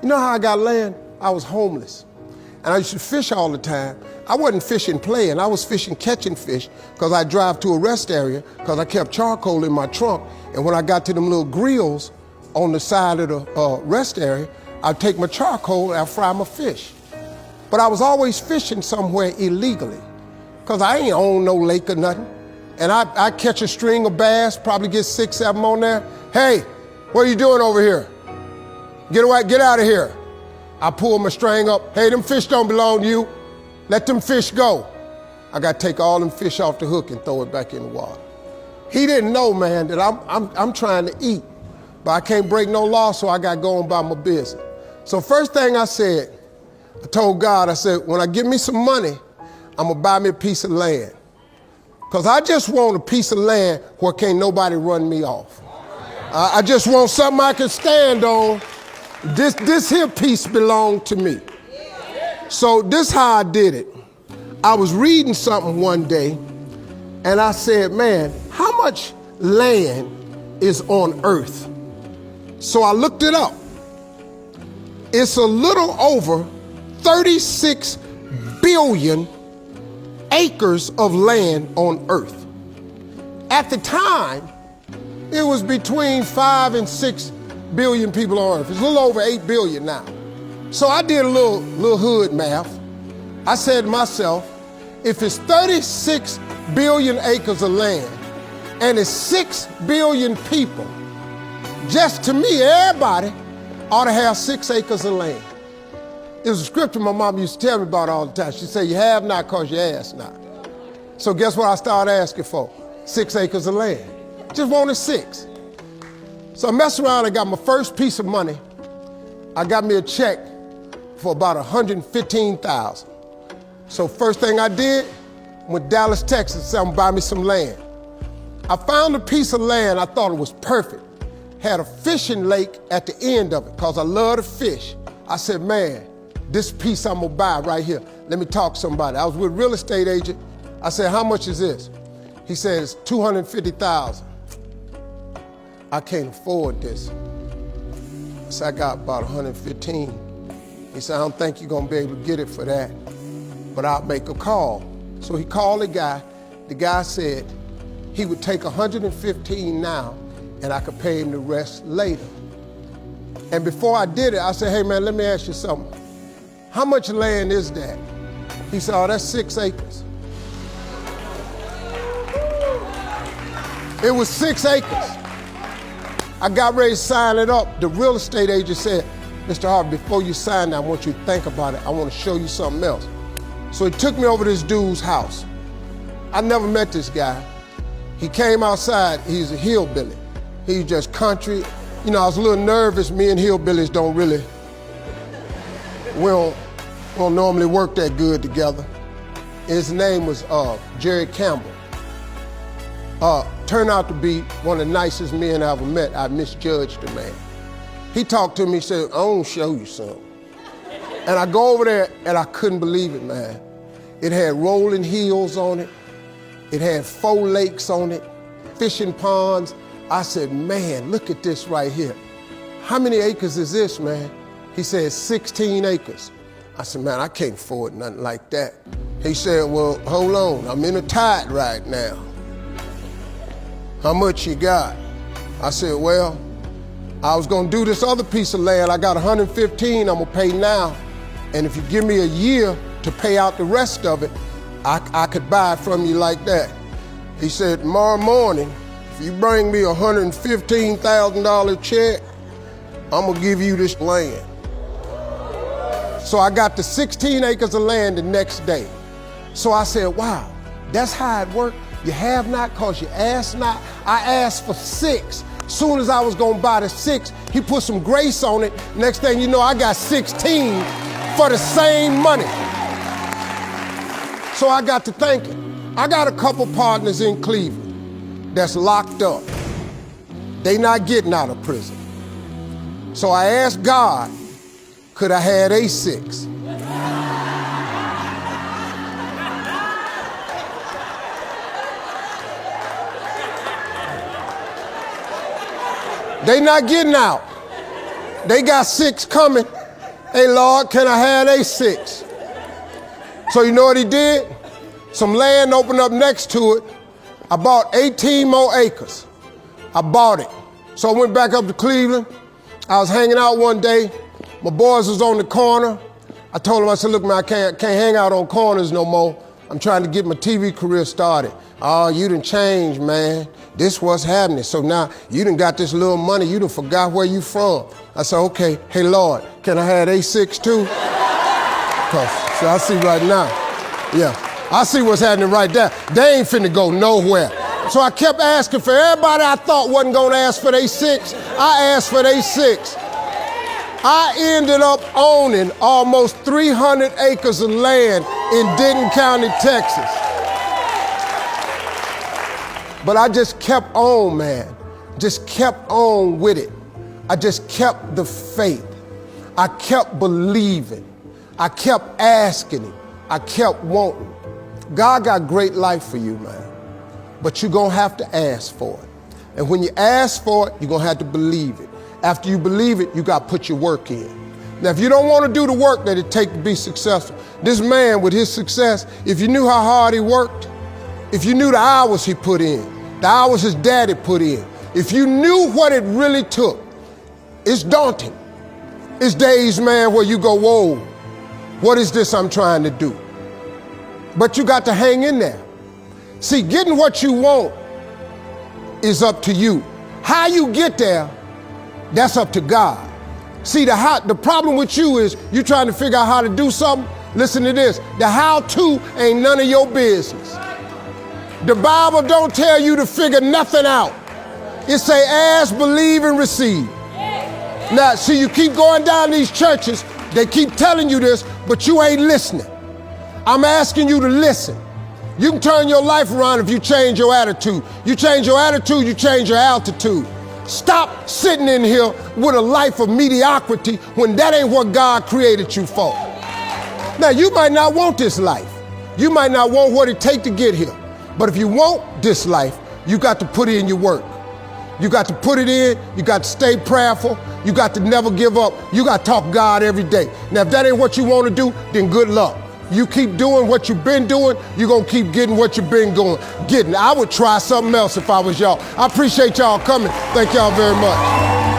You know how I got land? I was homeless. And I used to fish all the time. I wasn't fishing playing. I was fishing catching fish because I drive to a rest area because I kept charcoal in my trunk. And when I got to them little grills on the side of the rest area, I'd take my charcoal and I'd fry my fish. But I was always fishing somewhere illegally because I ain't own no lake or nothing. And I catch a string of bass, probably get 6, 7 on there. Hey, what are you doing over here? Get away, get out of here. I pull my string up. Hey, them fish don't belong to you. Let them fish go. I got to take all them fish off the hook and throw it back in the water. He didn't know, man, that I'm trying to eat, but I can't break no law, so I got to go on by my business. So first thing I said, I told God, I said, when I get me some money, I'm going to buy me a piece of land. Because I just want a piece of land where can't nobody run me off. I just want something I can stand on. This here piece belonged to me. So this how I did it. I was reading something one day, and I said, man, how much land is on earth? So I looked it up. It's a little over 36 billion acres of land on earth. At the time, it was between 5 and 6 billion people on earth. It's a little over 8 billion now. So I did a little hood math. I said to myself, if it's 36 billion acres of land and it's 6 billion people, just to me, everybody ought to have 6 acres of land. It was a scripture my mom used to tell me about all the time. She said, you have not because you ask not. So guess what I started asking for? 6 acres of land. Just wanted 6. So I messed around and got my first piece of money. I got me a check for about $115,000. So first thing I did, went to Dallas, Texas, said I'm gonna buy me some land. I found a piece of land, I thought it was perfect. Had a fishing lake at the end of it, because I love to fish. I said, man, this piece I'm gonna buy right here. Let me talk to somebody. I was with a real estate agent. I said, how much is this? He said, it's $250,000. I can't afford this. So I got about 115. He said, I don't think you're gonna be able to get it for that, but I'll make a call. So he called the guy. The guy said he would take 115 now and I could pay him the rest later. And before I did it, I said, hey man, let me ask you something. How much land is that? He said, oh, that's 6 acres. It was 6 acres. I got ready to sign it up. The real estate agent said, Mr. Harvey, before you sign that, I want you to think about it. I want to show you something else. So he took me over to this dude's house. I never met this guy. He came outside, he's a hillbilly. He's just country. You know, I was a little nervous. Me and hillbillies don't really, we don't normally work that good together. His name was Jerry Campbell. Turned out to be one of the nicest men I ever met. I misjudged the man. He talked to me, said, I want to show you something. And I go over there and I couldn't believe it, man. It had rolling hills on it. It had 4 lakes on it, fishing ponds. I said, man, look at this right here. How many acres is this, man? He said, 16 acres. I said, man, I can't afford nothing like that. He said, well, hold on, I'm in a tide right now. How much you got? I said, well, I was gonna do this other piece of land. I got 115, I'm gonna pay now. And if you give me a year to pay out the rest of it, I could buy it from you like that. He said, tomorrow morning, if you bring me a $115,000 check, I'm gonna give you this land. So I got the 16 acres of land the next day. So I said, wow, that's how it worked. You have not because you ask not. I asked for 6. Soon as I was gonna buy the 6, he put some grace on it. Next thing you know, I got 16 for the same money. So I got to thinking, I got a couple partners in Cleveland that's locked up. They not getting out of prison. So I asked God, could I have a 6? They not getting out. They got 6 coming. Hey, Lord, can I have A6? So you know what he did? Some land opened up next to it. I bought 18 more acres. I bought it. So I went back up to Cleveland. I was hanging out one day. My boys was on the corner. I told them, I said, look, man, I can't hang out on corners no more. I'm trying to get my TV career started. Oh, you done changed, man. This what's happening. So now you done got this little money. You done forgot where you from. I said, okay, hey, Lord, can I have A6 too? So I see right now, yeah, I see what's happening right there. They ain't finna go nowhere. So I kept asking for everybody I thought wasn't gonna ask for their 6. I asked for their 6. I ended up owning almost 300 acres of land in Denton County, Texas. But I just kept on, man. Just kept on with it. I just kept the faith. I kept believing. I kept asking him. I kept wanting. God got great life for you, man. But you're going to have to ask for it. And when you ask for it, you're going to have to believe it. After you believe it, you got to put your work in. Now, if you don't want to do the work that it takes to be successful, this man with his success, if you knew how hard he worked, if you knew the hours he put in, the hours his daddy put in, if you knew what it really took, it's daunting. It's days, man, where you go, whoa, what is this I'm trying to do? But you got to hang in there. See, getting what you want is up to you. How you get there, that's up to God. See, the problem with you is you trying to figure out how to do something. Listen to this. The how-to ain't none of your business. The Bible don't tell you to figure nothing out. It say ask, believe, and receive. Now, see, you keep going down these churches, they keep telling you this, but you ain't listening. I'm asking you to listen. You can turn your life around if you change your attitude. You change your attitude, you change your altitude. Stop sitting in here with a life of mediocrity when that ain't what God created you for. Now, you might not want this life. You might not want what it takes to get here. But if you want this life, you got to put in your work. You got to put it in. You got to stay prayerful. You got to never give up. You got to talk God every day. Now, if that ain't what you want to do, then good luck. You keep doing what you've been doing, you're going to keep getting what you've been getting. I would try something else if I was y'all. I appreciate y'all coming. Thank y'all very much.